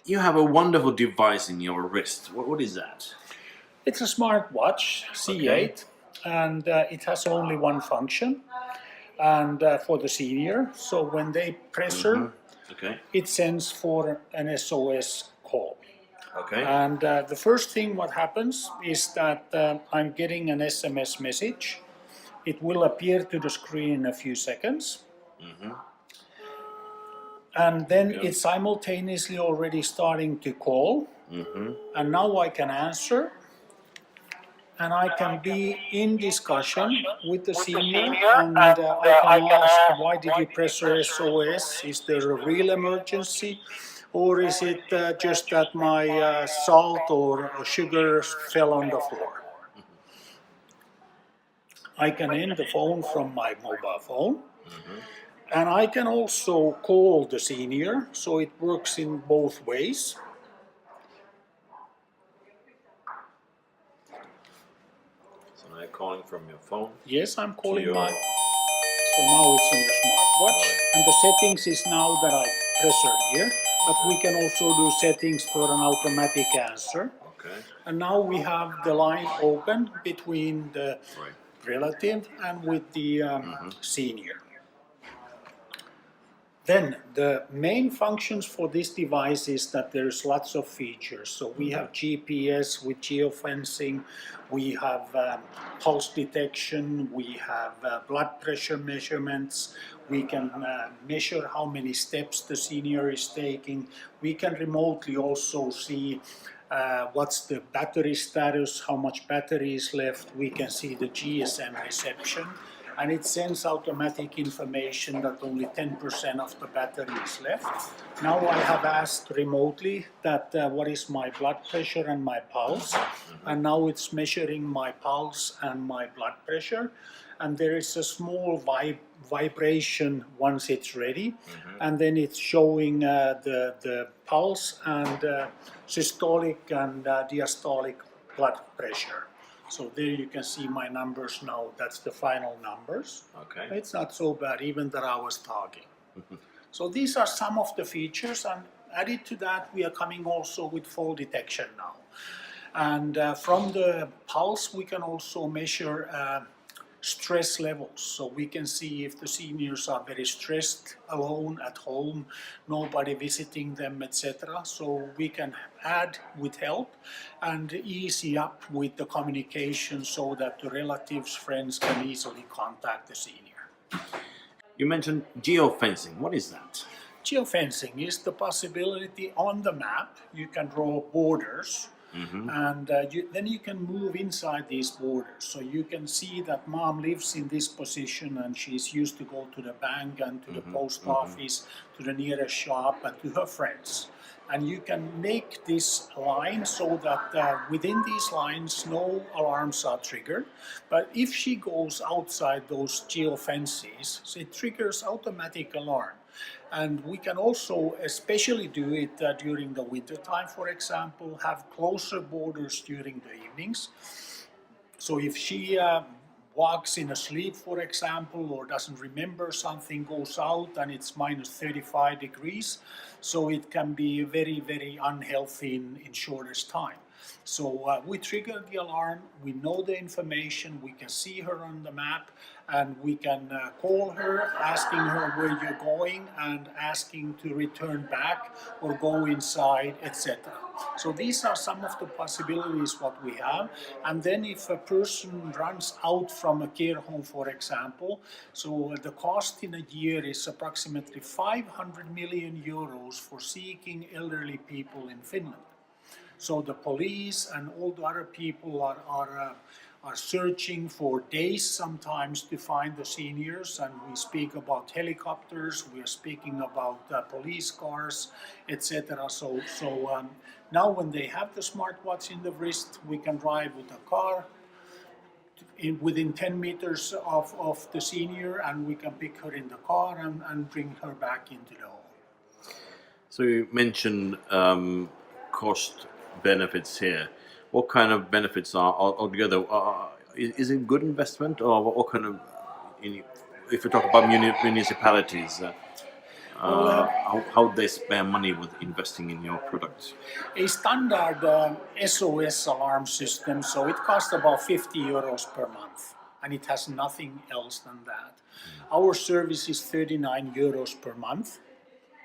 You have a wonderful device in your wrist. What is that? It's a smartwatch C8, and it has only one function, and for the senior. So when they pressure, it sends for an SOS call. And the first thing what happens is that I'm getting an SMS message. It will appear to the screen in a few seconds. And then it's simultaneously already starting to call. And now I can answer. And I can be in discussion with the senior, and I can ask, why did you press SOS? Is there a real emergency? Or is it just that my salt or sugar fell on the floor? I can end the phone from my mobile phone. And I can also call the senior, so it works in both ways. So now you're calling from your phone? Yes, I'm calling my... So now it's in the smartwatch. And the settings is now that I pressure here, but we can also do settings for an automatic answer. And now we have the line open between the relative and with the senior. Then the main functions for this device is that there's lots of features. So we have GPS with geofencing, we have pulse detection, we have blood pressure measurements, we can measure how many steps the senior is taking. We can remotely also see what's the battery status, how much battery is left. We can see the GSM reception. And it sends automatic information that only 10% of the battery is left. Now I have asked remotely that what is my blood pressure and my pulse, and now it's measuring my pulse and my blood pressure, and there is a small vibration once it's ready, and then it's showing the pulse and systolic and diastolic blood pressure. So there you can see my numbers now. That's the final numbers. It's not so bad, even that I was talking. So these are some of the features, and added to that, we are coming also with fall detection now. And from the pulse, we can also measure stress levels. So we can see if the seniors are very stressed, alone at home, nobody visiting them, etc. So we can add with help and easy up with the communication so that the relatives, friends can easily contact the senior. You mentioned geofencing. What is that? Geofencing is the possibility on the map. You can draw borders. And then you can move inside these borders. So you can see that mom lives in this position and she's used to go to the bank and to the post office, to the nearest shop and to her friends. And you can make this line so that within these lines no alarms are triggered. But if she goes outside those geofences, so it triggers automatic alarm. And we can also especially do it during the winter time, for example, have closer borders during the evenings. So if she walks in a sleep, for example, or doesn't remember something, goes out and it's minus 35 degrees, so it can be very, very unhealthy in shortest time. So we trigger the alarm, we know the information, we can see her on the map, and we can call her, asking her where you're going and asking to return back or go inside, etc. So these are some of the possibilities what we have. And then if a person runs out from a care home, for example, so the cost in a year is approximately 500 million euros for seeking elderly people in Finland. So the police and all the other people are searching for days sometimes to find the seniors, and we speak about helicopters, we are speaking about police cars, etc. So now when they have the smartwatch in the wrist, we can drive with a car within 10 meters of the senior, and we can pick her in the car and bring her back into the home. So you mentioned cost benefits here. What kind of benefits are altogether? Is it good investment, or what kind of? If you talk about municipalities, how they spend money with investing in your products. A standard SOS alarm system, so it costs about 50 euros per month, and it has nothing else than that. Our service is 39 euros per month,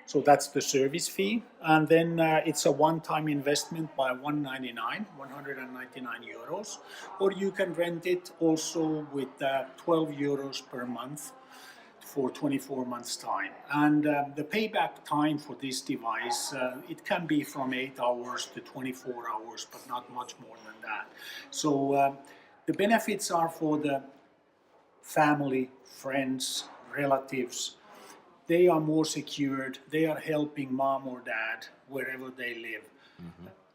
so that's the service fee, and then it's a one-time investment by 199 euros, or you can rent it also with 12 euros per month for 24 months time. And the payback time for this device, it can be from 8 hours to 24 hours, but not much more than that. So the benefits are for the family, friends, relatives. They are more secured. They are helping mom or dad wherever they live.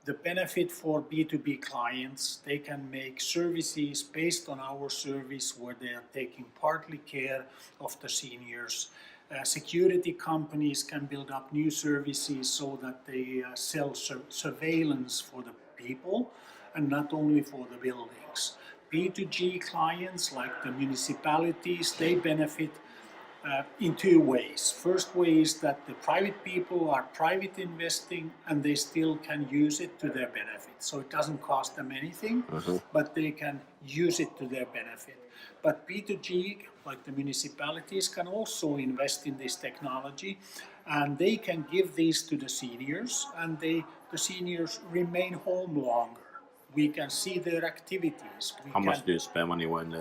The benefit for B2B clients, they can make services based on our service where they are taking partly care of the seniors. Security companies can build up new services so that they sell surveillance for the people and not only for the buildings. B2G clients like the municipalities, they benefit in two ways. First way is that the private people are private investing and they still can use it to their benefit. So it doesn't cost them anything, but they can use it to their benefit. But B2G, like the municipalities, can also invest in this technology and they can give these to the seniors and the seniors remain home longer. We can see their activities. How much do you spend money when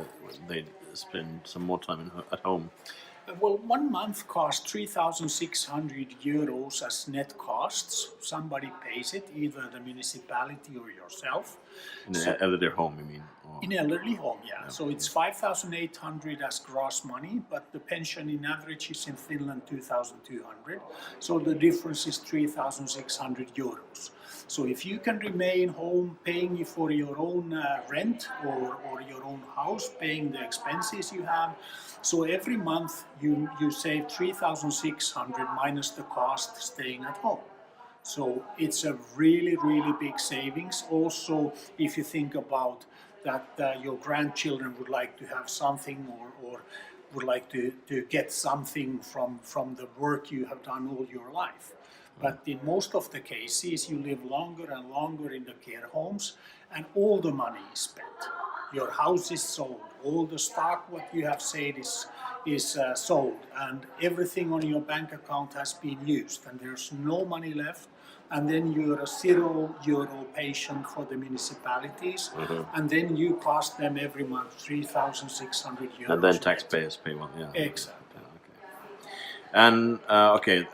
they spend some more time at home? Well, 1 month costs 3,600 euros as net costs. Somebody pays it, either the municipality or yourself. In an elderly home, you mean? Or? In elderly home, yeah. So it's 5,800 as gross money, but the pension in average is in Finland 2,200. So the difference is 3,600 euros. So if you can remain home paying for your own rent or your own house, paying the expenses you have, so every month you save 3,600 minus the cost staying at home. So it's a really, really big savings. Also, if you think about that your grandchildren would like to have something or would like to get something from the work you have done all your life. But in most of the cases, you live longer and longer in the care homes, and all the money is spent. Your house is sold, all the stock what you have saved is sold, and everything on your bank account has been used, and there's no money left. And then you're a €0 patient for the municipalities, and then you cost them every month 3,600 euros. And then taxpayers pay one, yeah. Exactly. Yeah, okay. And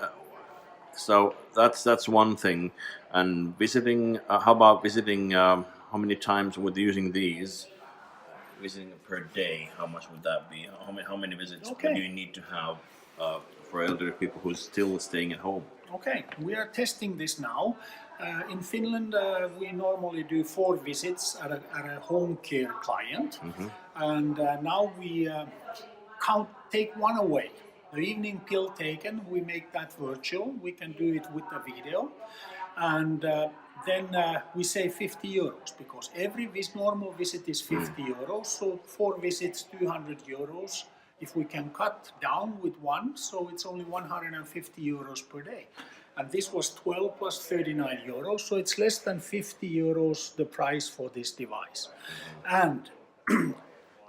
so that's one thing. And visiting, how about visiting? How many times with using these? Visiting per day, how much would that be? How many visits do you need to have for elderly people who's still staying at home? Okay, we are testing this now. In Finland, we normally do 4 visits at a home care client, and now we take one away. The evening pill taken, we make that virtual. We can do it with a video, and then we save 50 euros because every normal visit is 50 euros. So 4 visits, 200 euros. If we can cut down with 1, so it's only 150 euros per day. And this was 12 plus 39 euros, so it's less than 50 euros the price for this device. And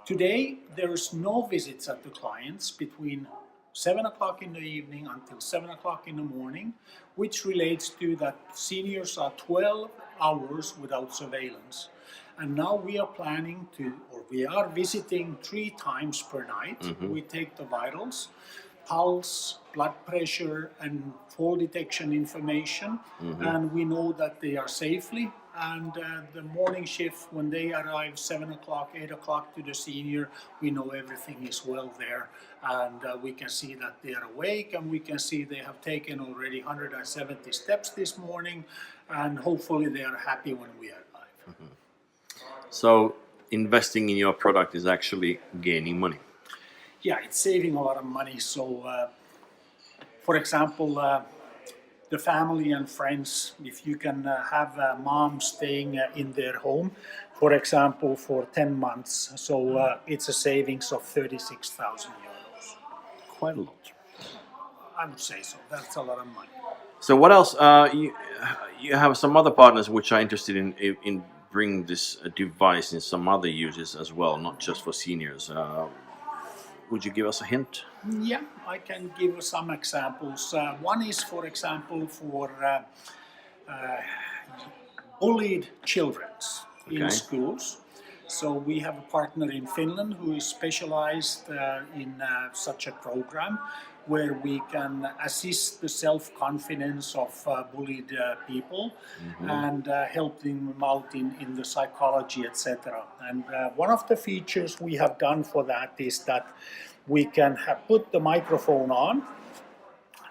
today there is no visits at the clients between 7 o'clock in the evening until 7 o'clock in the morning, which relates to that seniors are 12 hours without surveillance. And now we are planning to, or we are visiting 3 times per night. We take the vitals, pulse, blood pressure, and fall detection information, and we know that they are safely. And the morning shift, when they arrive 7 o'clock, 8 o'clock to the senior, we know everything is well there, and we can see that they are awake, and we can see they have taken already 170 steps this morning, and hopefully they are happy when we arrive. So investing in your product is actually gaining money. Yeah, it's saving a lot of money. So, for example, the family and friends, if you can have a mom staying in their home, for example, for 10 months, so it's a savings of 36,000 euros. Quite a lot. I would say so. That's a lot of money. So what else? You have some other partners which are interested in bringing this device in some other uses as well, not just for seniors. Would you give us a hint? Yeah, I can give some examples. One is, for example, for bullied children in Okay. schools. So we have a partner in Finland who is specialized in such a program where we can assist the self-confidence of bullied people and helping them out in the psychology, etc. And one of the features we have done for that is that we can have put the microphone on,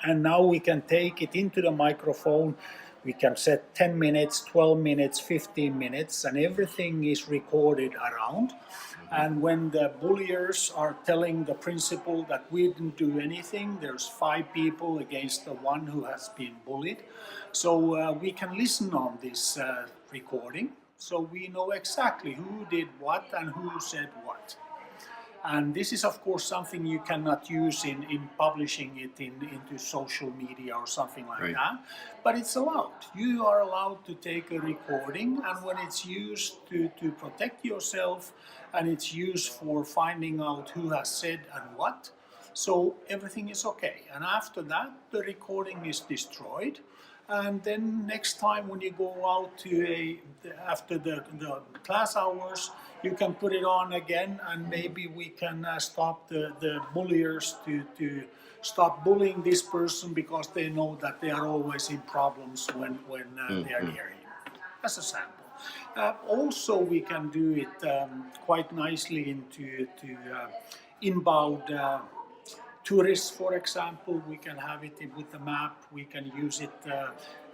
and now we can take it into the microphone. We can set 10 minutes, 12 minutes, 15 minutes, and everything is recorded around. And when the bulliers are telling the principal that we didn't do anything, there's 5 people against the one who has been bullied. So we can listen on this recording, so we know exactly who did what and who said what. And this is, of course, something you cannot use in publishing it into social media or something like Right. that. But it's allowed. You are allowed to take a recording, and when it's used to protect yourself, and it's used for finding out who has said and what, so everything is okay. And after that, the recording is destroyed. And then next time when you go out after the class hours, you can put it on again, and maybe we can stop the bulliers to stop bullying this person, because they know that they are always in problems when they are near him. As a sample. Also, we can do it quite nicely into inbound tourists, for example. We can have it with the map. We can use it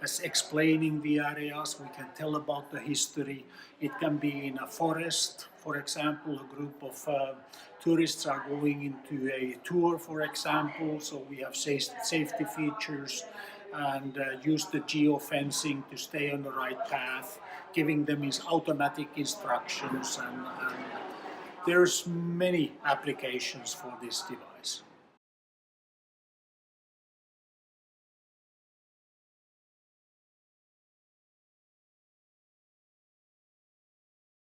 as explaining the areas. We can tell about the history. It can be in a forest, for example. A group of tourists are going into a tour, for example. So we have safety features, and use the geofencing to stay on the right path, giving them automatic instructions, and there's many applications for this device.